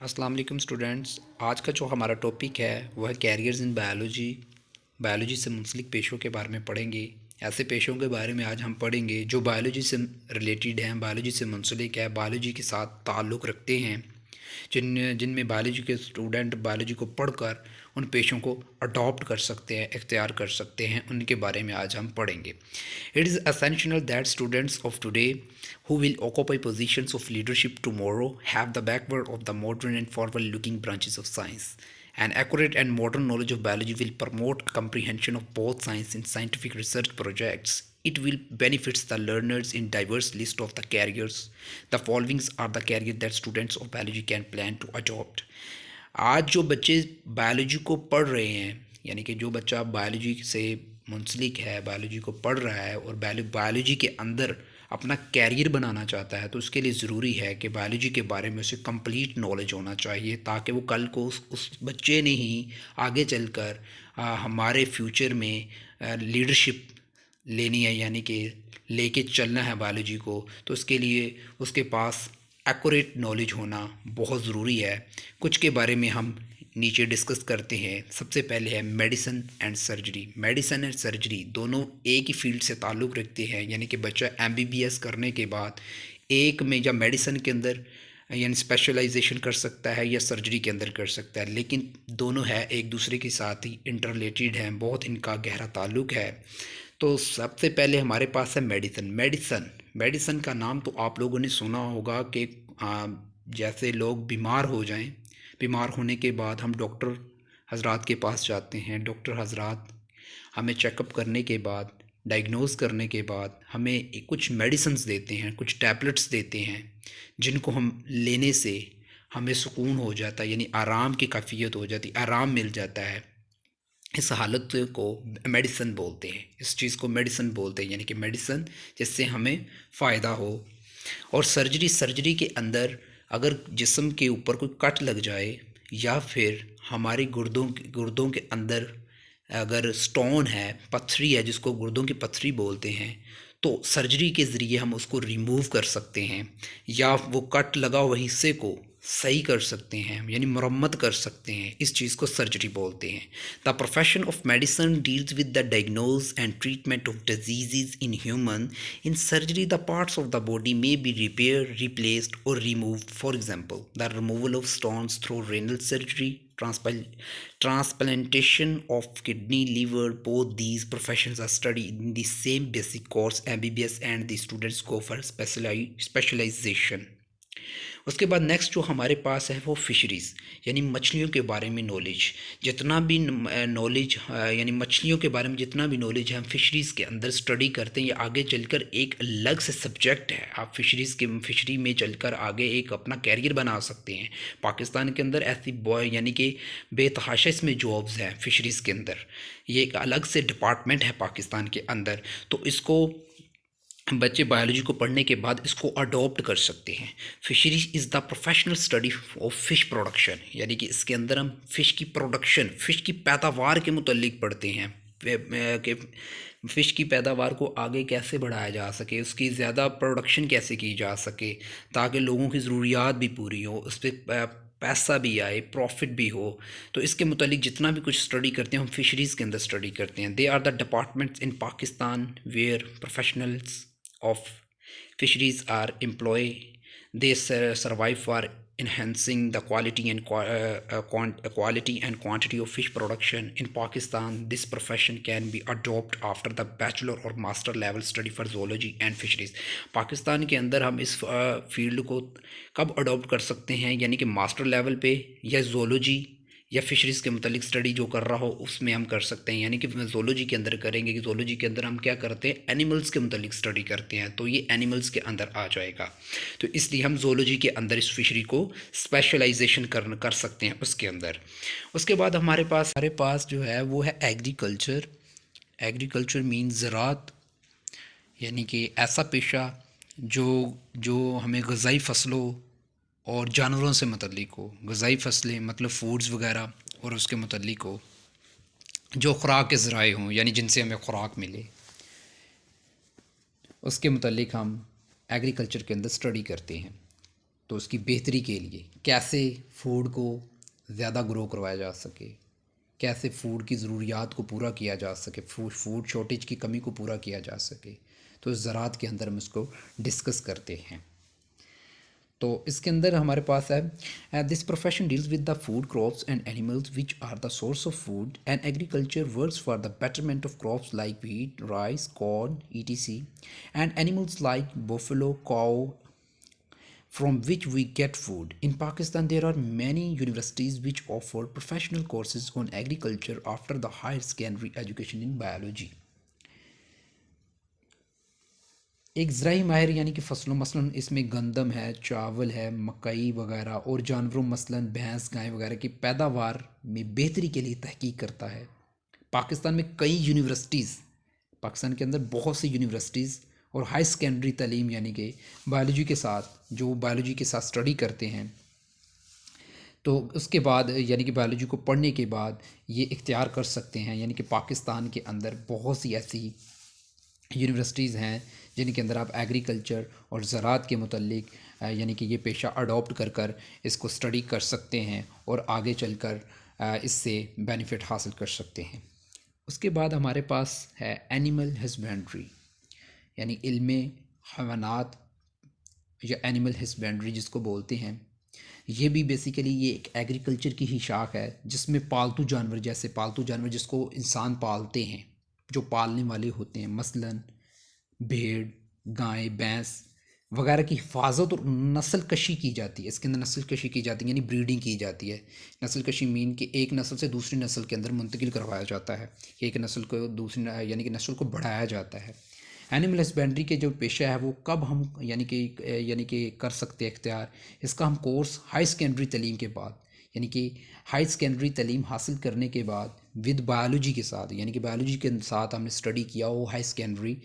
अस्सलाम वालेकुम स्टूडेंट्स। आज का जो हमारा टॉपिक है वो है कैरियर्स इन बायोलॉजी। बायोलॉजी से मुंसलिक पेशों के बारे में पढ़ेंगे। ऐसे पेशों के बारे में आज हम पढ़ेंगे जो बायोलॉजी से रिलेटेड हैं, बायोलॉजी से मुंसलिक है, बायोलॉजी के साथ ताल्लुक़ रखते हैं, जिनमें बायोलॉजी के स्टूडेंट बायोलॉजी को पढ़कर उन पेशों को अडॉप्ट कर सकते हैं, इख्तियार कर सकते हैं। उनके बारे में आज हम पढ़ेंगे। It is essential that students of today who will occupy positions of leadership tomorrow have the background of the modern and forward-looking branches of science. An accurate and modern knowledge of biology will promote comprehension of both science and scientific research projects. It will benefit the learners in diverse list of the careers. The following are the careers that students of biology can plan to adopt. आज जो बच्चे biology को पढ़ रहे हैं, यानी कि जो बच्चा बायोलॉजी से मुंसलिक है, बायोलॉजी को पढ़ रहा है और बायोलॉजी के अंदर अपना कैरियर बनाना चाहता है, तो उसके लिए ज़रूरी है कि बायोलॉजी के बारे में उसे कंप्लीट नॉलेज होना चाहिए, ताकि वो कल को उस बच्चे ने ही आगे चलकर हमारे फ्यूचर में लीडरशिप लेनी है, यानी कि लेके चलना है बायोलॉजी को, तो उसके लिए उसके पास एक्यूरेट नॉलेज होना बहुत ज़रूरी है। कुछ के बारे में हम नीचे डिस्कस करते हैं। सबसे पहले है medicine and surgery. Medicine and surgery दोनों एक ही फील्ड से ताल्लुक़ रखते हैं, यानी कि बच्चा एमबीबीएस करने के बाद एक में या मेडिसिन के अंदर यानी स्पेशलाइजेशन कर सकता है या सर्जरी के अंदर कर सकता है, लेकिन दोनों है एक दूसरे के साथ ही इंटरलेटेड हैं, बहुत इनका गहरा ताल्लुक़ है। तो सबसे पहले हमारे पास है मेडिसिन। मेडिसिन का नाम तो आप लोगों ने सुना होगा कि जैसे लोग बीमार हो जाएं, बीमार होने के बाद हम डॉक्टर हजरात के पास जाते हैं। डॉक्टर हजरात हमें चेकअप करने के बाद, डायग्नोज करने के बाद हमें कुछ मेडिसिन्स देते हैं, कुछ टैबलेट्स देते हैं, जिनको हम लेने से हमें सुकून हो जाता है, यानी आराम की कैफियत हो जाती, आराम मिल जाता है। इस हालत को मेडिसिन बोलते हैं, इस चीज़ को मेडिसिन बोलते हैं, यानी कि मेडिसिन जिससे हमें फ़ायदा हो। और सर्जरी के अंदर अगर जिस्म के ऊपर कोई कट लग जाए या फिर हमारे गुर्दों के अंदर अगर स्टोन है, पत्थरी है, जिसको गुर्दों की पत्थरी बोलते हैं, तो सर्जरी के ज़रिए हम उसको रिमूव कर सकते हैं या वो कट लगा हुआ हिस्से को सही कर सकते हैं, यानी मरम्मत कर सकते हैं। इस चीज़ को सर्जरी बोलते हैं। The profession of medicine deals with the diagnose and treatment of disease in human. In surgery the parts of the body may be repair, replaced और removed. For example the removal of stones through renal surgery, transplantation of kidney, liver. Both these professions are studied in the same basic course MBBS, and the students go for specialization. उसके बाद next जो हमारे पास है वो fisheries, यानी मछलियों के बारे में नॉलेज। जितना भी नॉलेज यानी मछलियों के बारे में जितना भी नॉलेज है हम फिशरीज़ के अंदर स्टडी करते हैं। ये आगे चलकर एक अलग से सब्जेक्ट है। आप फिशरी में चलकर आगे एक अपना कैरियर बना सकते हैं। पाकिस्तान के अंदर ऐसी यानी कि बेतहाशा इसमें जॉब्स हैं फिशरीज़ के अंदर। ये एक अलग से डिपार्टमेंट है पाकिस्तान के अंदर, तो इसको बच्चे बायोलॉजी को पढ़ने के बाद इसको अडॉप्ट कर सकते हैं। Fisheries is the professional study of fish production, यानी कि इसके अंदर हम फ़िश की प्रोडक्शन, फ़िश की पैदावार के मुतल्लिक पढ़ते हैं कि फ़िश की पैदावार को आगे कैसे बढ़ाया जा सके, उसकी ज़्यादा प्रोडक्शन कैसे की जा सके, ताकि लोगों की ज़रूरियात भी पूरी हो, उस पर पैसा भी आए, प्रॉफिट भी हो। तो इसके मुतालिक जितना भी कुछ स्टडी करते हैं हम फिशरीज़ के अंदर स्टडी करते हैं। They are the departments in Pakistan where professionals of fisheries are employed. They survive for enhancing the quality and quality and quantity of fish production in Pakistan. This profession can be adopted after the bachelor or master level study for zoology and fisheries. Pakistan के अंदर हम इस field को कब adopt कर सकते हैं, यानी कि मास्टर लेवल पे या जोलॉजी या फिशरीज़ के मतलब स्टडी जो कर रहा हो उसमें हम कर सकते हैं। यानी कि ज़ूलॉजी के अंदर करेंगे कि ज़ूलॉजी के अंदर हम क्या करते हैं, एनिमल्स के मतलब स्टडी करते हैं, तो ये एनिमल्स के अंदर आ जाएगा। तो इसलिए हम ज़ूलॉजी के अंदर इस फिशरी को स्पेशलाइजेशन कर सकते हैं उसके अंदर। उसके बाद हमारे पास जो है वो है एग्रीकल्चर। एग्रीकल्चर मीन्स ज़राअत, यानी कि ऐसा पेशा जो हमें ग़िज़ाई फ़सलों और जानवरों से मुतल्लिक हो। ग़िज़ाई फ़सलें मतलब फूड्स वगैरह, और उसके मुतल्लिक हो जो ख़ुराक के ज़राए हों, यानी जिनसे हमें ख़ुराक मिले, उसके मुतल्लिक हम एग्रीकल्चर के अंदर स्टडी करते हैं। तो उसकी बेहतरी के लिए कैसे फूड को ज़्यादा ग्रो करवाया जा सके, कैसे फूड की ज़रूरियात को पूरा किया जा सके, फूड शॉर्टेज की कमी को पूरा किया जा सके, तो इस ज़रात के अंदर हम इसको डिस्कस करते हैं। तो इसके अंदर हमारे पास है this profession deals with the food crops and animals which are the source of food and agriculture works for the betterment of crops like wheat, rice, corn, etc, and animals like buffalo, cow, from which we get food. In Pakistan, there are many universities which offer professional courses on agriculture after the higher secondary education in biology. एक ज़राई माहिर यानी कि फ़सलों मसलन इसमें गंदम है, चावल है, मकई वगैरह और जानवरों मसलन भैंस, गाय वगैरह की पैदावार में बेहतरी के लिए तहकीक करता है। पाकिस्तान में कई यूनिवर्सिटीज़, पाकिस्तान के अंदर बहुत सी यूनिवर्सिटीज़ और हाई सेकेंडरी तालीम यानी कि बायोलॉजी के साथ जो बायोलॉजी के साथ स्टडी करते हैं, तो उसके बाद यानी कि बायोलॉजी को पढ़ने के बाद ये इख्तियार कर सकते हैं। यानी कि पाकिस्तान के अंदर बहुत सी ऐसी यूनिवर्सिटीज़ हैं जिनके अंदर आप एग्रीकल्चर और ज़राअत के मुतल्लिक यानी कि ये पेशा अडॉप्ट कर कर इसको स्टडी कर सकते हैं और आगे चलकर इससे बेनिफिट हासिल कर सकते हैं। उसके बाद हमारे पास है एनिमल हस्बेंड्री यानी इल्मे हैवानात या एनिमल हस्बेंड्री जिसको बोलते हैं। ये भी बेसिकली ये एक एग्रीकल्चर की ही शाख है जिसमें पालतू जानवर, जैसे पालतू जानवर जिसको इंसान पालते हैं, जो पालने वाले होते हैं, मसलन भेड़, गाय, भैंस वगैरह की हिफाजत और नस्ल कशी की जाती है। इसके अंदर नस्ल कशी की जाती है यानी ब्रीडिंग की जाती है। नस्ल कशी मीन कि एक नस्ल से दूसरी नस्ल के अंदर मुंतकिल करवाया जाता है, एक नस्ल को दूसरी यानी कि नस्ल को बढ़ाया जाता है। एनिमल हस्बेंड्री के जो पेशा है वो कब हम यानी कि कर सकते हैं इख्तियार, इसका हम कोर्स हाई सेकेंडरी तालीम के बाद यानी कि हाई सेकेंडरी तालीम हासिल करने के बाद विद बायोलॉजी के साथ यानी कि बायोलॉजी के साथ हमने स्टडी किया हो हाई सेकेंडरी,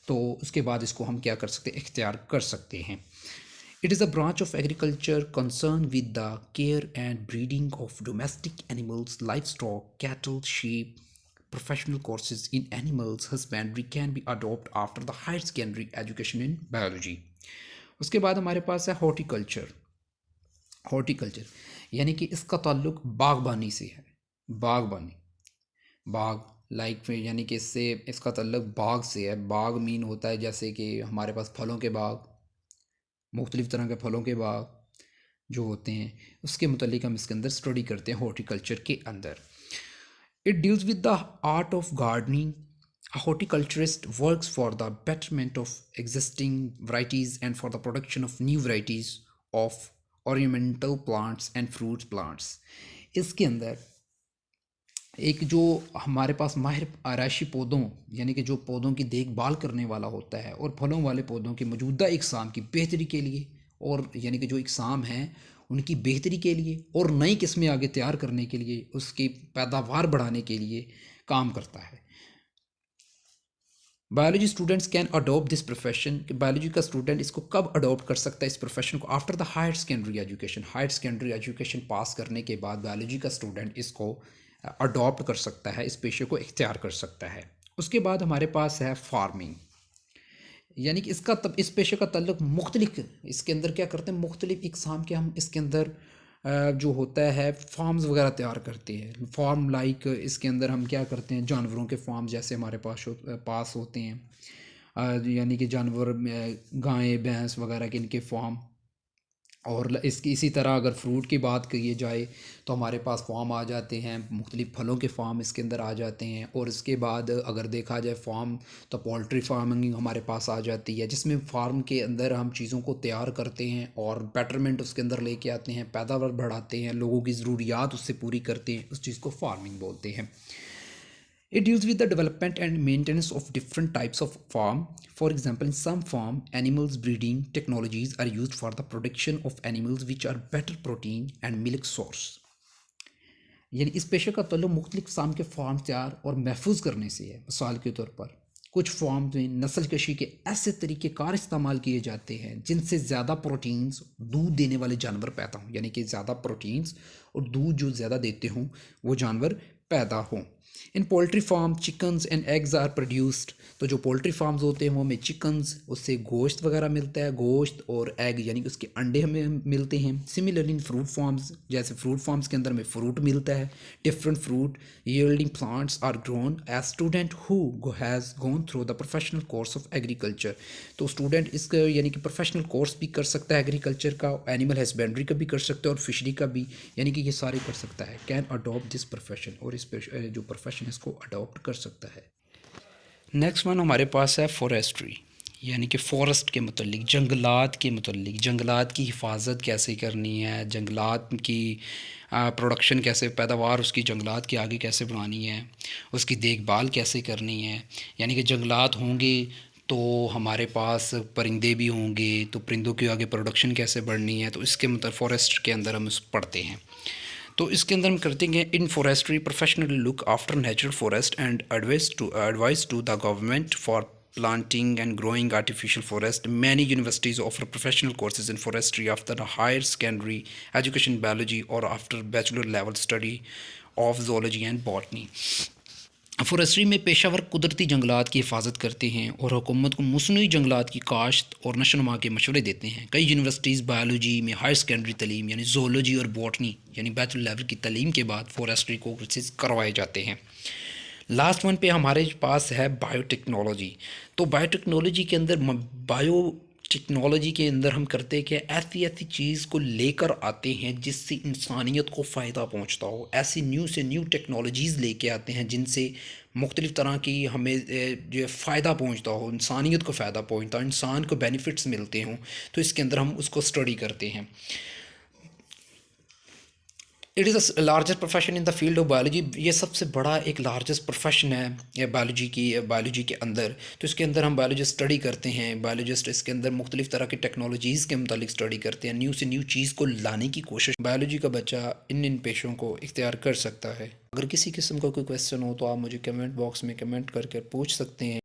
तो उसके बाद इसको हम क्या कर सकते हैं, इख्तियार कर सकते हैं। It is a branch of agriculture concern with the care and breeding of domestic animals, life stock, cattle, sheep. Professional courses in animals husbandry can be adopted after the higher secondary education in biology. उसके बाद हमारे पास है horticulture. Horticulture यानी कि इसका ताल्लुक बागबानी से है। बागबानी, बाग लाइक यानी कि इससे इसका ताल्लुक बाग से है। बाग मीन होता है जैसे कि हमारे पास फलों के बाग, मुख्तलिफ़ तरह के फलों के बाग जो होते हैं, उसके मुतल्लिक हम इसके अंदर स्टडी करते हैं हॉर्टिकल्चर के अंदर। It deals with the art of gardening. A horticulturist works for the betterment of existing varieties and for the production of new varieties of ornamental plants and fruit plants. इसके अंदर एक जो हमारे पास माहिर आराइशी पौधों यानी कि जो पौधों की देखभाल करने वाला होता है और फलों वाले पौधों की मौजूदा इकसाम की बेहतरी के लिए और यानी कि जो इकसाम हैं उनकी बेहतरी के लिए और नई किस्में आगे तैयार करने के लिए, उसकी पैदावार बढ़ाने के लिए काम करता है। Biology students can adopt this profession. Biology का स्टूडेंट इसको कब अडॉप्ट कर सकता है इस प्रोफेशन को, after the higher secondary education. Higher secondary education pass करने के बाद बायोलॉजी का स्टूडेंट इसको अडॉप्ट कर सकता है, इस पेशे को इख्तियार कर सकता है। उसके बाद हमारे पास है फार्मिंग यानी कि इस पेशे का तल्लुक मुख्तलिफ, इसके अंदर क्या करते हैं, मुख्तलिफ इकसाम के हम इसके अंदर जो होता है फार्म्स वगैरह तैयार करते हैं। फार्म लाइक इसके अंदर हम क्या करते हैं, जानवरों के फार्म जैसे हमारे पास होते हैं यानी कि जानवर गाय, भैंस वगैरह के इनके फार्म। और इसकी इसी तरह अगर फ्रूट की बात करी जाए तो हमारे पास फार्म आ जाते हैं, मुख्तलिफ़ फलों के फार्म इसके अंदर आ जाते हैं। और इसके बाद अगर देखा जाए फार्म तो पोल्ट्री फार्मिंग हमारे पास आ जाती है, जिसमें फार्म के अंदर हम चीज़ों को तैयार करते हैं और बेटरमेंट उसके अंदर लेके आते हैं, पैदावार बढ़ाते हैं, लोगों की ज़रूरियात उससे पूरी करते हैं, उस चीज़ को फार्मिंग बोलते हैं। It deals with the development and maintenance of different types of farm. For example, in some farm, animals breeding technologies are used for the production of animals which are better protein and milk source. यानी इस पेशे का तल्लुक मुख्तलिफ किस्म के farm तैयार और महफूज करने से है। मिसाल के तौर पर कुछ फार्म में नस्ल कशी के ऐसे तरीक़ेकार इस्तेमाल किए जाते हैं जिनसे ज़्यादा प्रोटीन्स, दूध देने वाले जानवर पैदा हों, यानी कि ज़्यादा प्रोटीन्स और दूध जो ज़्यादा देते हों वो जानवर पैदा हों। In poultry farm chickens and eggs are produced. तो जो पोल्ट्री फार्म्स होते हैं वो हमें चिकन्स, उससे गोश्त वगैरह मिलता है, गोश्त और एग यानी कि उसके अंडे हमें मिलते हैं। सिमिलरली इन फ्रूट फार्म्स, जैसे फ्रूट फार्म्स के अंदर हमें फ्रूट मिलता है, different fruit yielding plants are grown as student who has gone through the professional course of agriculture. तो स्टूडेंट इसका यानी कि प्रोफेशनल कोर्स भी कर सकता है एग्रीकल्चर का, एनिमल हस्बेंड्री का भी कर सकता है और फिशरी का भी, यानी कि ये सारे कर सकता है। कैन अडॉप्ट दिस प्रोफेशन, और इस जो प्रोफेशन है इसको अडॉप्ट कर सकता है। नेक्स्ट वन हमारे पास है फॉरेस्ट्री, यानी कि फ़ॉरेस्ट के मतलब, जंगलात के मतलब, जंगलात की हिफाजत कैसे करनी है, जंगलात की प्रोडक्शन कैसे, पैदावार उसकी जंगलात की आगे कैसे बढ़ानी है, उसकी देखभाल कैसे करनी है। यानी कि जंगलात होंगे तो हमारे पास परिंदे भी होंगे, तो परिंदों की आगे प्रोडक्शन कैसे बढ़नी है, तो इसके मतलब फ़ॉरेस्ट के अंदर हम उस पढ़ते हैं। तो इसके अंदर हम करते हैं in forestry professional look after natural forest and advice to the government for planting and growing artificial forest. Many universities offer professional courses in forestry after a higher secondary education in biology or after bachelor level study of zoology and botany. Forestry में पेशावर कुदरती जंगलात की हिफाजत करते हैं और हुकूमत को मसनूई जंगलात की काश्त और नशोनुमा के मशवरे देते हैं। कई यूनिवर्सिटीज़ बायोलॉजी में हायर सेकेंडरी तलीम यानी जोलॉजी और बॉटनी यानी बैचलर लेवल की तलीम के बाद फॉरेस्ट्री कोर्सेज करवाए जाते हैं। लास्ट वन पे हमारे पास है बायोटेक्नोलॉजी। तो बायोटेक्नोलॉजी के अंदर टेक्नोलॉजी के अंदर हम करते हैं कि ऐसी ऐसी चीज़ को लेकर आते हैं जिससे इंसानियत को फ़ायदा पहुंचता हो। ऐसी न्यू से न्यू टेक्नोलॉजीज़ लेके आते हैं जिनसे मुख्तलिफ़ तरह की हमें जो फ़ायदा पहुंचता हो, इंसानियत को फ़ायदा पहुंचता हो, इंसान को बेनिफिट्स मिलते हों, तो इसके अंदर हम उसको स्टडी करते हैं। It is a largest profession in the field of biology. ये सबसे बड़ा एक लार्जेस्ट प्रोफेशन है बायोलॉजी के अंदर। तो इसके अंदर हम बायोलॉजिस्ट स्टडी करते हैं। बायोलॉजिस्ट इसके अंदर मुख्तलिफ़ तरह की टेक्नोलॉजीज़ के मुतालिक स्टडी करते हैं, न्यू से न्यू चीज़ को लाने की कोशिश। बायोलॉजी का बच्चा इन पेशों को इख्तियार कर सकता है। अगर किसी किस्म का कोई क्वेश्चन हो तो आप मुझे कमेंट बॉक्स में कमेंट करके पूछ सकते हैं।